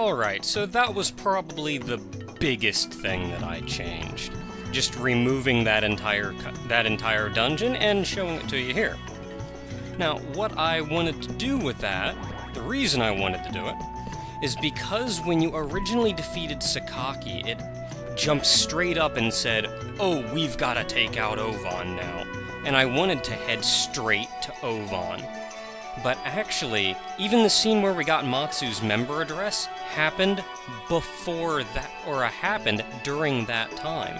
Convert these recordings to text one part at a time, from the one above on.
Alright, so that was probably the biggest thing that I changed. Just removing that entire dungeon and showing it to you here. Now, what I wanted to do with that, the reason I wanted to do it, is because when you originally defeated Sakaki, it jumped straight up and said, "Oh, we've got to take out Ovan now." And I wanted to head straight to Ovan. But actually, even the scene where we got Matsu's member address happened before that, or happened during that time.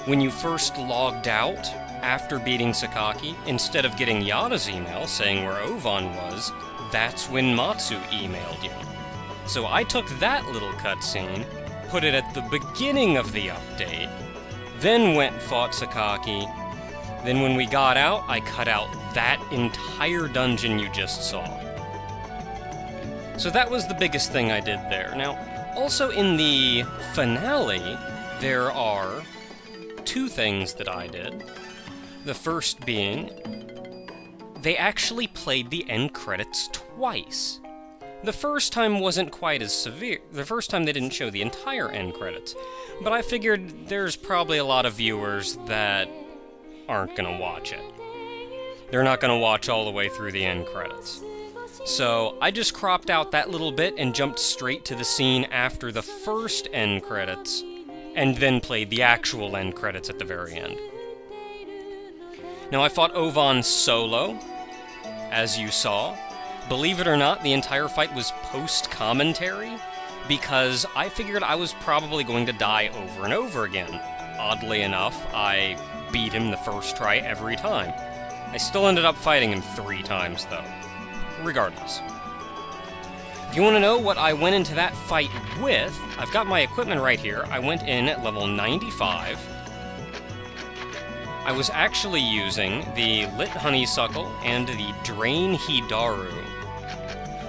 When you first logged out after beating Sakaki, instead of getting Yada's email saying where Ovan was, that's when Matsu emailed you. So I took that little cutscene, put it at the beginning of the update, then went and fought Sakaki. Then when we got out, I cut out that entire dungeon you just saw. So that was the biggest thing I did there. Now, also in the finale, there are two things that I did. The first being, they actually played the end credits twice. The first time wasn't quite as severe. The first time they didn't show the entire end credits. But I figured there's probably a lot of viewers that aren't gonna watch it. They're not gonna watch all the way through the end credits. So I just cropped out that little bit and jumped straight to the scene after the first end credits, and then played the actual end credits at the very end. Now I fought Ovan solo, as you saw. Believe it or not, the entire fight was post-commentary, because I figured I was probably going to die over and over again. Oddly enough, I beat him the first try every time. I still ended up fighting him 3 times, though. Regardless. If you want to know what I went into that fight with, I've got my equipment right here. I went in at level 95. I was actually using the Lit Honeysuckle and the Drain Hidaru.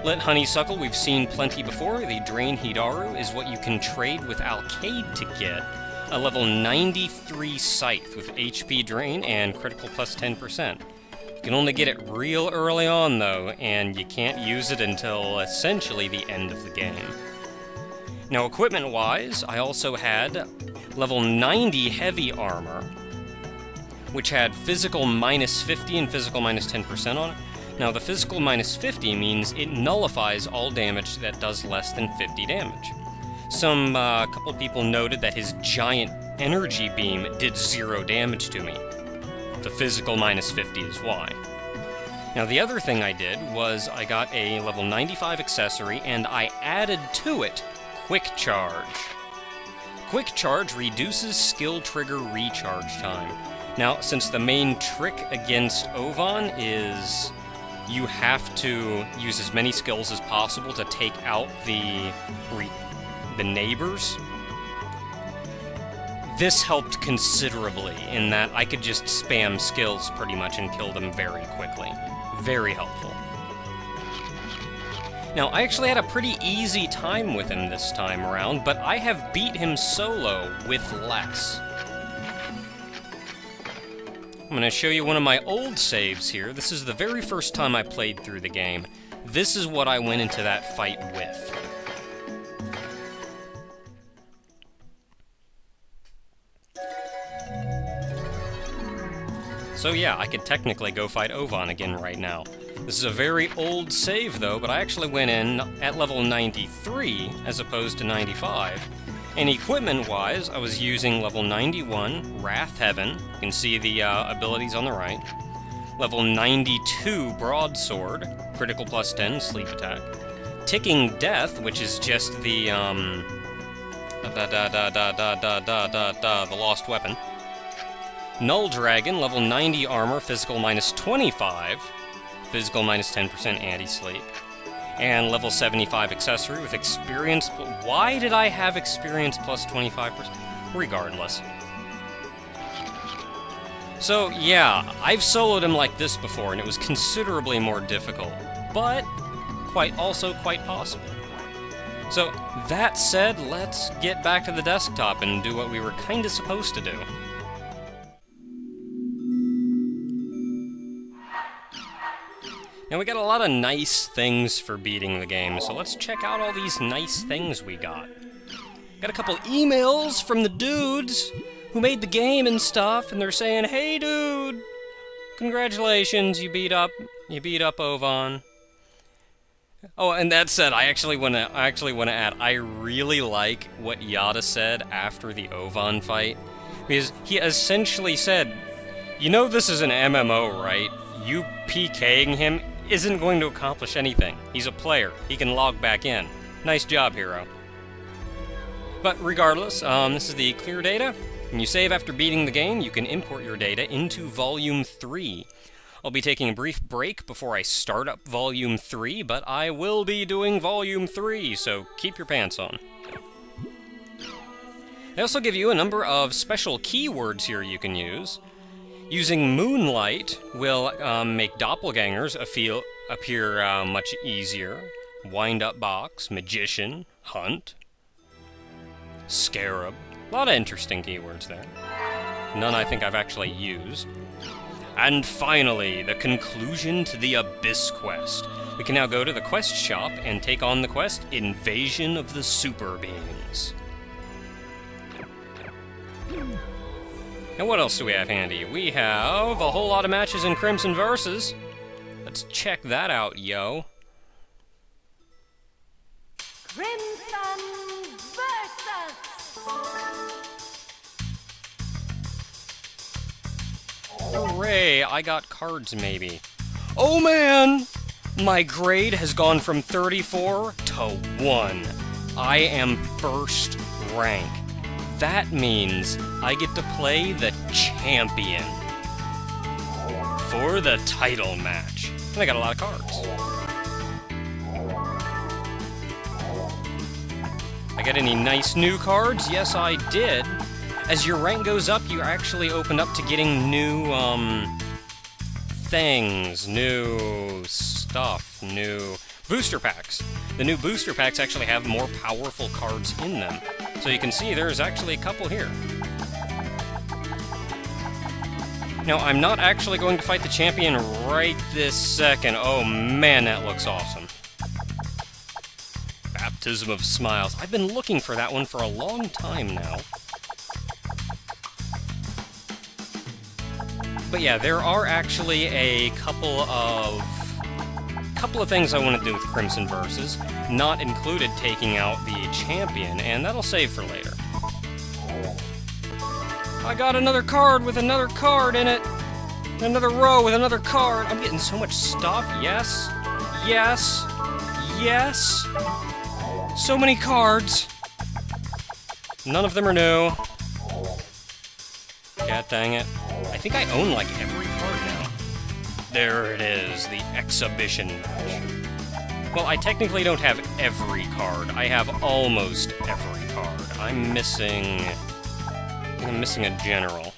Lit Honeysuckle we've seen plenty before. The Drain Hidaru is what you can trade with Alkaid to get a level 93 Scythe with HP Drain and critical plus 10%. You can only get it real early on, though, and you can't use it until essentially the end of the game. Now, equipment-wise, I also had level 90 Heavy Armor, which had physical minus 50 and physical minus 10% on it. Now, the physical minus 50 means it nullifies all damage that does less than 50 damage. Some couple people noted that his giant energy beam did 0 damage to me. The physical minus 50 is why. Now, the other thing I did was I got a level 95 accessory, and I added to it Quick Charge. Quick Charge reduces skill trigger recharge time. Now, since the main trick against Ovan is you have to use as many skills as possible to take out the neighbors, this helped considerably in that I could just spam skills pretty much and kill them very quickly. Very helpful. Now, I actually had a pretty easy time with him this time around, but I have beat him solo with less. I'm going to show you one of my old saves here. This is the very first time I played through the game. This is what I went into that fight with. So yeah, I could technically go fight Ovan again right now. This is a very old save though, but I actually went in at level 93 as opposed to 95. And equipment-wise, I was using level 91 Wrath Heaven. You can see the abilities on the right. Level 92 Broadsword, critical plus 10, sleep attack. Ticking Death, which is just the the lost weapon. Null Dragon, level 90 armor, physical minus 25, physical minus 10% anti-sleep. And level 75 accessory with experience. Why did I have experience plus 25%? Regardless. So, yeah, I've soloed him like this before, and it was considerably more difficult, but also quite possible. So, that said, let's get back to the desktop and do what we were kinda supposed to do. Now we got a lot of nice things for beating the game, so let's check out all these nice things we got. Got a couple emails from the dudes who made the game and stuff, and they're saying, "Hey dude, congratulations, you beat up Ovan." Oh, and that said, I actually want to add, I really like what Yada said after the Ovan fight, because he essentially said, "You know this is an MMO, right? You PKing him isn't going to accomplish anything. He's a player. He can log back in. Nice job, hero." But regardless, this is the clear data. When you save after beating the game, you can import your data into Volume 3. I'll be taking a brief break before I start up Volume 3, but I will be doing Volume 3, so keep your pants on. They also give you a number of special keywords here you can use. Using Moonlight will make doppelgangers appear much easier. Wind-up box, magician, hunt, scarab. A lot of interesting keywords there. None I think I've actually used. And finally, the conclusion to the Abyss quest. We can now go to the quest shop and take on the quest, Invasion of the Super Beings. And what else do we have handy? We have a whole lot of matches in Crimson Versus. Let's check that out, yo. Crimson Versus! Hooray, I got cards maybe. Oh man! My grade has gone from 34 to 1. I am first rank. That means I get to play the champion for the title match. And I got a lot of cards. I got any nice new cards? Yes, I did. As your rank goes up, you actually open up to getting new, things, new stuff, new booster packs. The new booster packs actually have more powerful cards in them. So you can see there's actually a couple here. Now, I'm not actually going to fight the champion right this second. Oh man, that looks awesome. Baptism of Smiles. I've been looking for that one for a long time now. But yeah, there are actually a couple of things I want to do with Crimson Versus, not included taking out the champion, and that'll save for later. I got another card with another card in it! Another row with another card! I'm getting so much stuff, yes! Yes! Yes! So many cards! None of them are new. God dang it. I think I own like every card now. There it is, the exhibition match. Well, I technically don't have every card. I have almost every card. I'm missing a general.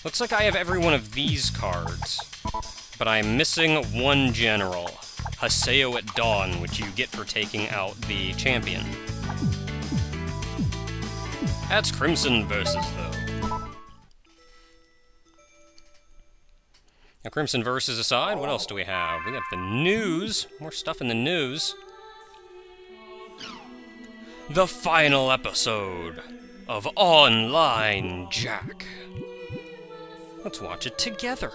Looks like I have every one of these cards, but I'm missing one general, Haseo at Dawn, which you get for taking out the champion. That's Crimson Versus, though. Now, Crimson Versus aside, what else do we have? We got the news. More stuff in the news. The final episode of Online Jack. Let's watch it together.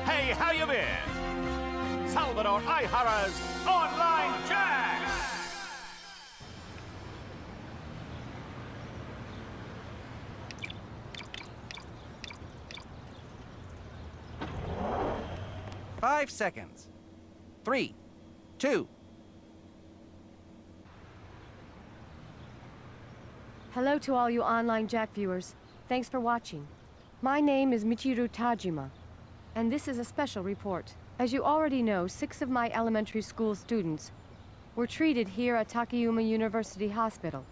Hey, how you been? Salvador Ihara's Online Jack! Five seconds. 3, 2. Hello to all you Online Jack viewers. Thanks for watching. My name is Michiru Tajima, and this is a special report. As you already know, 6 of my elementary school students were treated here at Takayuma University Hospital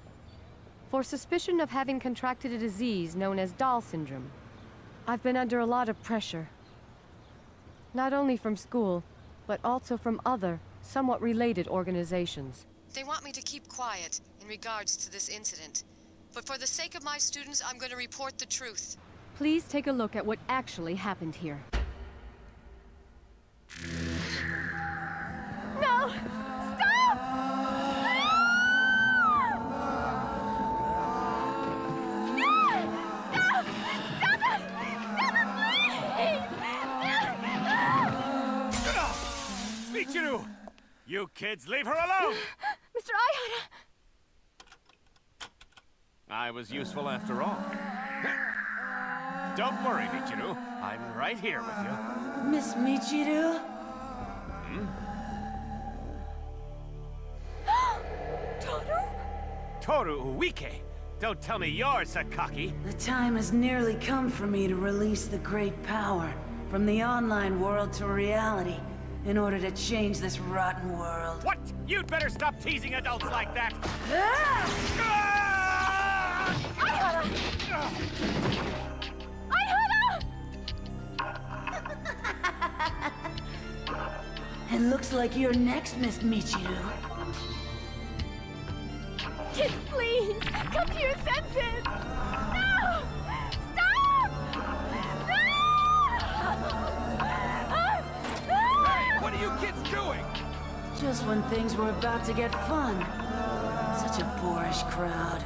for suspicion of having contracted a disease known as Dahl syndrome. I've been under a lot of pressure, not only from school, but also from other, somewhat related organizations. They want me to keep quiet in regards to this incident, But for the sake of my students, I'm going to report the truth. Please take a look at what actually happened here. No! Stop! Michiru! You kids, leave her alone! Mr. Aihara! I was useful after all. Don't worry, Michiru. I'm right here with you. Miss Michiru? Toru? Toru Uike! Don't tell me you're Sakaki! The time has nearly come for me to release the great power from the online world to reality in order to change this rotten world. What? You'd better stop teasing adults like that! It looks like you're next, Miss Michiru. Kids, please! Come to your senses! No! Stop! Hey, what are you kids doing? Just when things were about to get fun. Such a boorish crowd.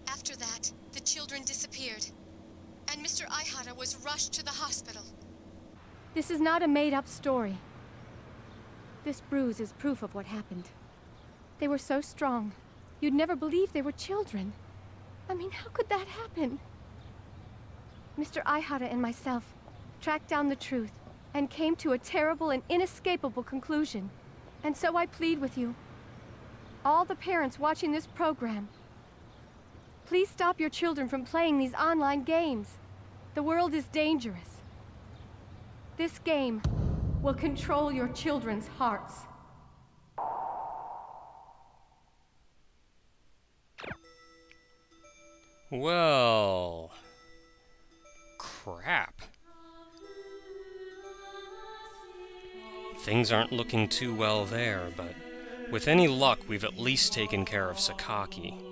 After that, the children disappeared, and Mr. Aihara was rushed to the hospital. This is not a made-up story. This bruise is proof of what happened. They were so strong, you'd never believe they were children. I mean, how could that happen? Mr. Aihara and myself tracked down the truth and came to a terrible and inescapable conclusion. And so I plead with you, all the parents watching this program, please stop your children from playing these online games. The world is dangerous. This game will control your children's hearts. Well... crap. Things aren't looking too well there, but with any luck, we've at least taken care of Sakaki.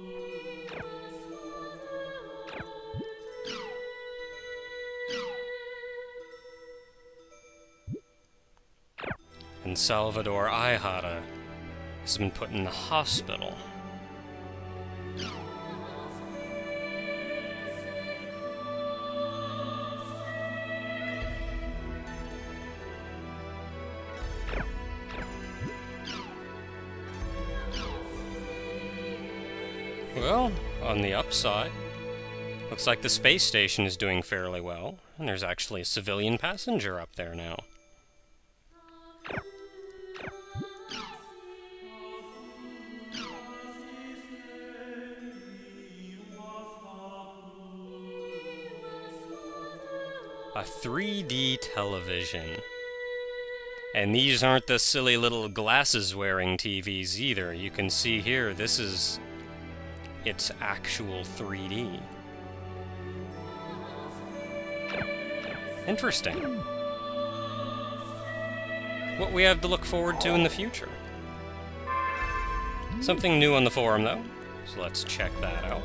And Salvador Aihara has been put in the hospital. Well, on the upside, looks like the space station is doing fairly well, and there's actually a civilian passenger up there now. A 3D television. And these aren't the silly little glasses-wearing TVs either. You can see here, this is... it's actual 3D. Interesting. What we have to look forward to in the future. Something new on the forum, though, so let's check that out.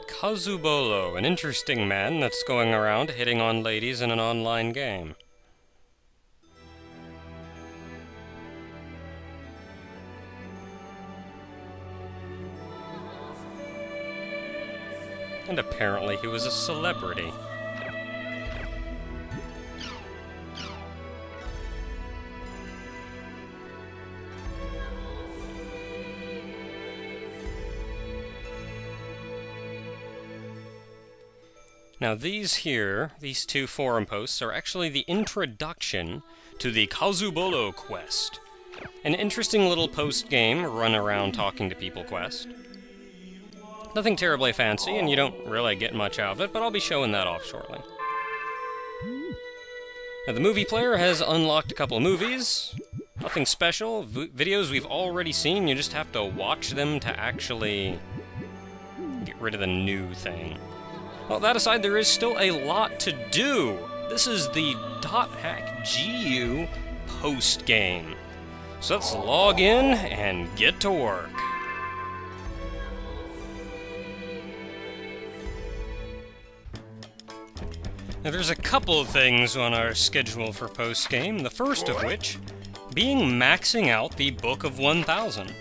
Kazubolo, an interesting man that's going around hitting on ladies in an online game. And apparently he was a celebrity. Now these two forum posts are actually the introduction to the Kazubolo quest. An interesting little post-game run around talking to people quest. Nothing terribly fancy, and you don't really get much out of it, but I'll be showing that off shortly. Now, the movie player has unlocked a couple of movies. Nothing special. Videos we've already seen, you just have to watch them to actually get rid of the new thing. Well, that aside, there is still a lot to do. This is the .hack GU post-game. So let's log in and get to work. Now, there's a couple of things on our schedule for post-game, the first of which being maxing out the Book of 1000.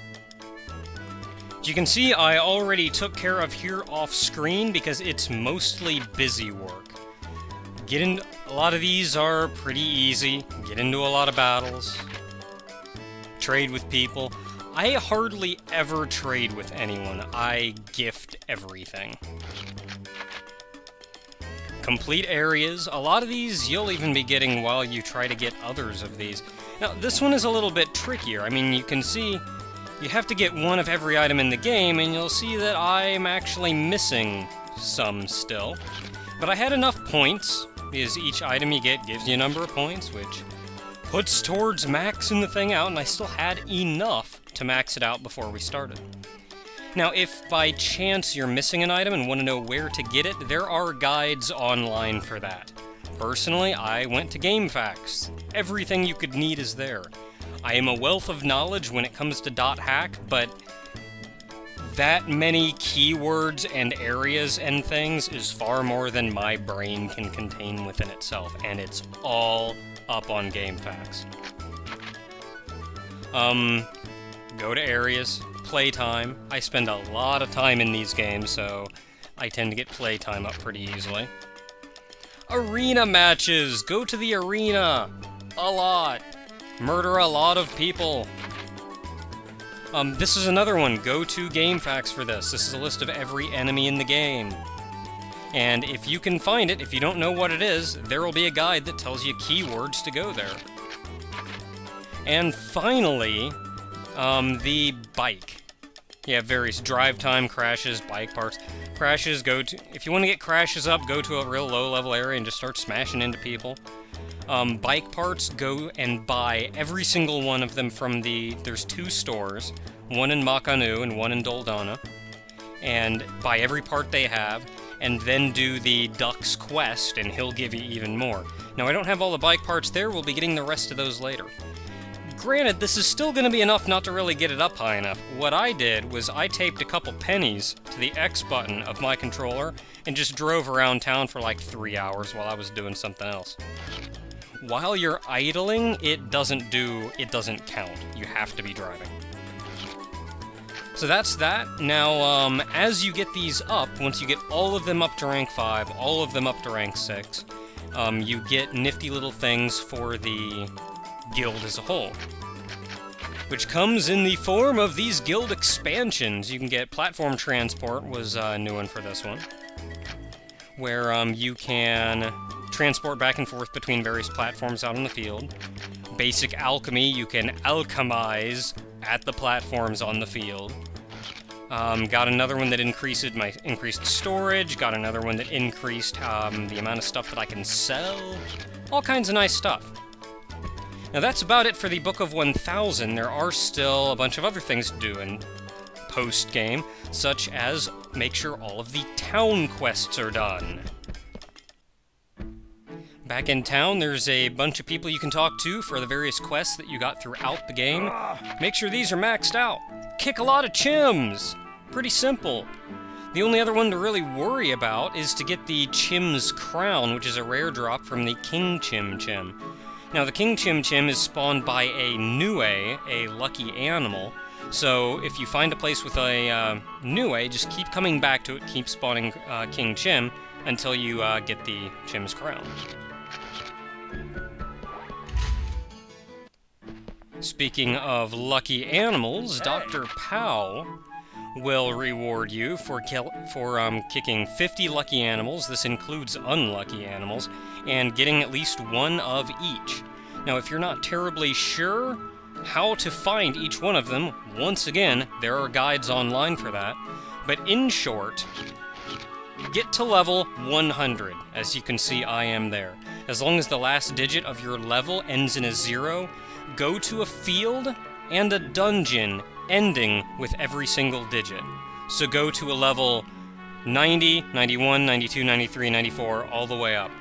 As you can see, I already took care of here off-screen because it's mostly busy work. A lot of these are pretty easy, get into a lot of battles, trade with people. I hardly ever trade with anyone, I gift everything. Complete areas, a lot of these you'll even be getting while you try to get others of these. Now, this one is a little bit trickier. I mean, you can see you have to get one of every item in the game, and you'll see that I'm actually missing some still. But I had enough points, because each item you get gives you a number of points, which puts towards maxing the thing out, and I still had enough to max it out before we started. Now, if by chance you're missing an item and want to know where to get it, there are guides online for that. Personally, I went to GameFAQs. Everything you could need is there. I am a wealth of knowledge when it comes to .hack, but that many keywords and areas and things is far more than my brain can contain within itself, and it's all up on GameFAQs. Go to areas, playtime. I spend a lot of time in these games, so I tend to get playtime up pretty easily. Arena matches! Go to the arena! A lot! Murder a lot of people! This is another one. Go to GameFAQs for this. This is a list of every enemy in the game. And if you can find it, if you don't know what it is, there will be a guide that tells you keywords to go there. And finally, the bike. You have various drive time, crashes, bike parts. Crashes, if you want to get crashes up, go to a real low-level area and just start smashing into people. Bike parts, go and buy every single one of them from there's two stores, one in Makanu and one in Doldana, and buy every part they have, and then do the Duck's quest, and he'll give you even more. Now, I don't have all the bike parts there, we'll be getting the rest of those later. Granted, this is still going to be enough not to really get it up high enough. What I did was I taped a couple pennies to the X button of my controller and just drove around town for like 3 hours while I was doing something else. While you're idling, it doesn't count. You have to be driving. So that's that. Now, as you get these up, once you get all of them up to rank 5, all of them up to rank 6, you get nifty little things for the guild as a whole, which comes in the form of these guild expansions. You can get Platform Transport, was a new one for this one, where you can transport back and forth between various platforms out in the field. Basic Alchemy, you can alchemize at the platforms on the field. Got another one that increased storage, got another one that increased the amount of stuff that I can sell. All kinds of nice stuff. Now that's about it for the Book of 1000. There are still a bunch of other things to do in post-game, such as make sure all of the town quests are done. Back in town, there's a bunch of people you can talk to for the various quests that you got throughout the game. Make sure these are maxed out. Kick a lot of chims! Pretty simple. The only other one to really worry about is to get the Chim's Crown, which is a rare drop from the King Chim Chim. Now, the King Chim Chim is spawned by a Nue, a lucky animal, so if you find a place with a Nue, just keep coming back to it, keep spawning King Chim, until you get the Chim's Crown. Speaking of lucky animals, Dr. Pow will reward you for kicking 50 lucky animals, this includes unlucky animals, and getting at least one of each. Now, if you're not terribly sure how to find each one of them, once again, there are guides online for that, but in short, get to level 100. As you can see, I am there. as long as the last digit of your level ends in a 0, go to a field and a dungeon ending with every single digit. So go to a level 90, 91, 92, 93, 94, all the way up.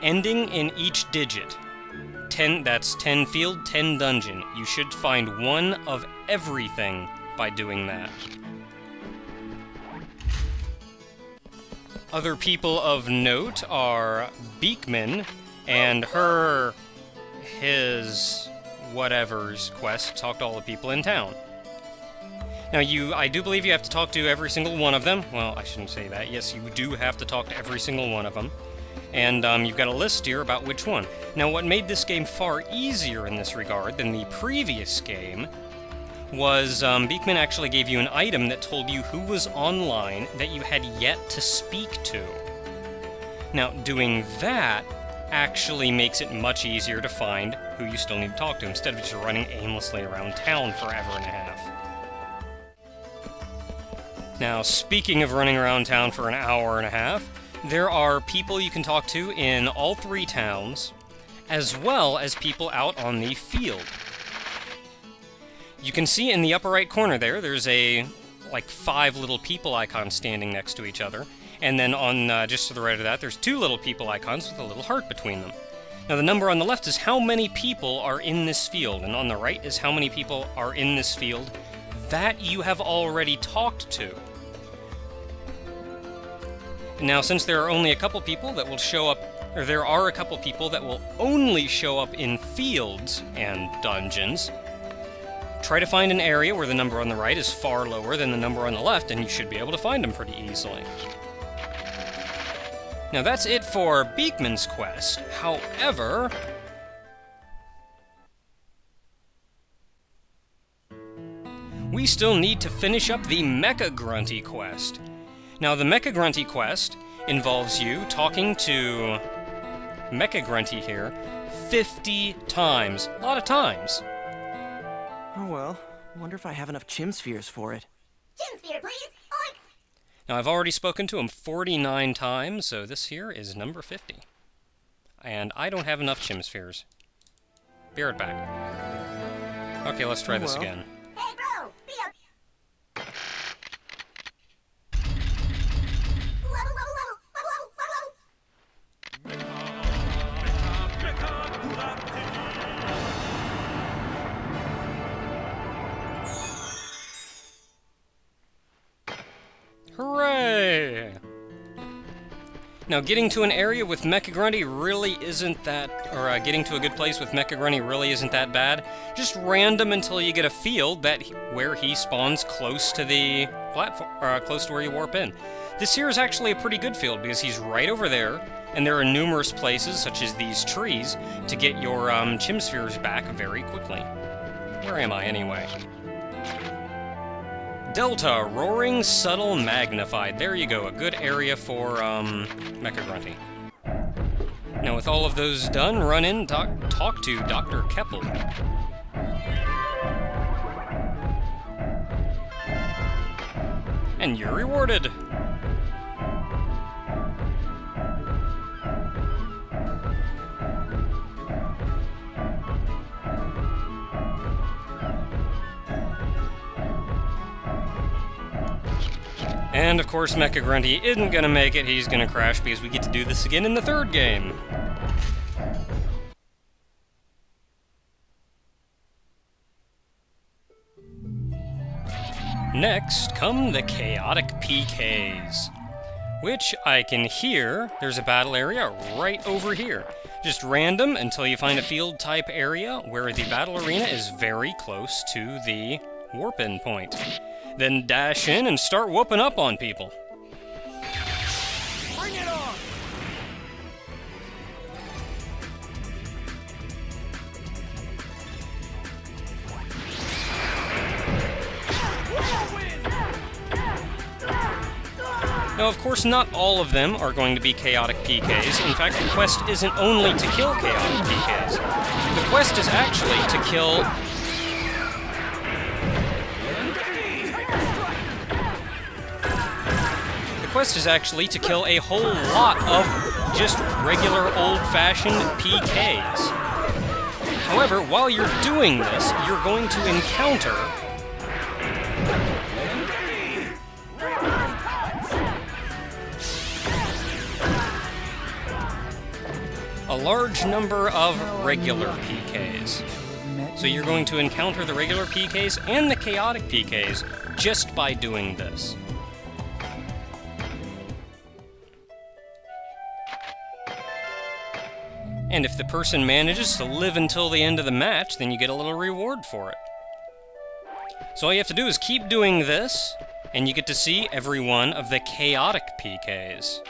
Ending in each digit. 10, that's 10 field, 10 dungeon. You should find one of everything by doing that. Other people of note are Beakman and his whatever's quest to talk to all the people in town. Now I do believe you have to talk to every single one of them. Well, I shouldn't say that. Yes, you do have to talk to every single one of them. And you've got a list here about which one. Now, what made this game far easier in this regard than the previous game was Beakman actually gave you an item that told you who was online that you had yet to speak to. Now, doing that actually makes it much easier to find who you still need to talk to, instead of just running aimlessly around town forever and a half. Now, speaking of running around town for an hour and a half, there are people you can talk to in all 3 towns, as well as people out on the field. You can see in the upper right corner there's like 5 little people icons standing next to each other. And then on just to the right of that, there's 2 little people icons with a little heart between them. Now the number on the left is how many people are in this field, and on the right is how many people are in this field that you have already talked to. Now, since there are only a couple people that will show up, or there are a couple people that will only show up in fields and dungeons, try to find an area where the number on the right is far lower than the number on the left, and you should be able to find them pretty easily. Now that's it for Beakman's quest. However, we still need to finish up the Mecha Grunty quest. Now the Mecha Grunty quest involves you talking to Mecha Grunty here 50 times. A lot of times. Oh well, wonder if I have enough chim spheres for it. Chim sphere, please! Oink! Now I've already spoken to him 49 times, so this here is number 50. And I don't have enough chim spheres. Be right back. Okay, let's try this again. Hey, bro! Be up! Level, level, level! Level, level, level! Hooray! Now, getting to an area with Mecha Grunty really isn't that, or getting to a good place with Mecha Grunty really isn't that bad. Just random until you get a field where he spawns close to the platform, or close to where you warp in. This here is actually a pretty good field because he's right over there, and there are numerous places, such as these trees, to get your chim spheres back very quickly. Where am I anyway? Delta, Roaring, Subtle, Magnified. There you go, a good area for Mecha Grunty. Now with all of those done, run in, talk to Dr. Keppel. And you're rewarded! And of course Mecha Grunty isn't gonna make it, he's gonna crash because we get to do this again in the 3rd game. Next come the Chaotic PKs, which I can hear there's a battle area right over here. Just random until you find a field type area where the battle arena is very close to the warp-in point. Then dash in and start whooping up on people. Bring it on! Now, of course, not all of them are going to be chaotic PKs. In fact, the quest isn't only to kill chaotic PKs. The quest is actually to kill... The quest is actually to kill a whole lot of just regular old-fashioned PKs. However, while you're doing this, you're going to encounter a large number of regular PKs. So you're going to encounter the regular PKs and the chaotic PKs just by doing this. And if the person manages to live until the end of the match, then you get a little reward for it. So all you have to do is keep doing this, and you get to see every one of the chaotic PKs.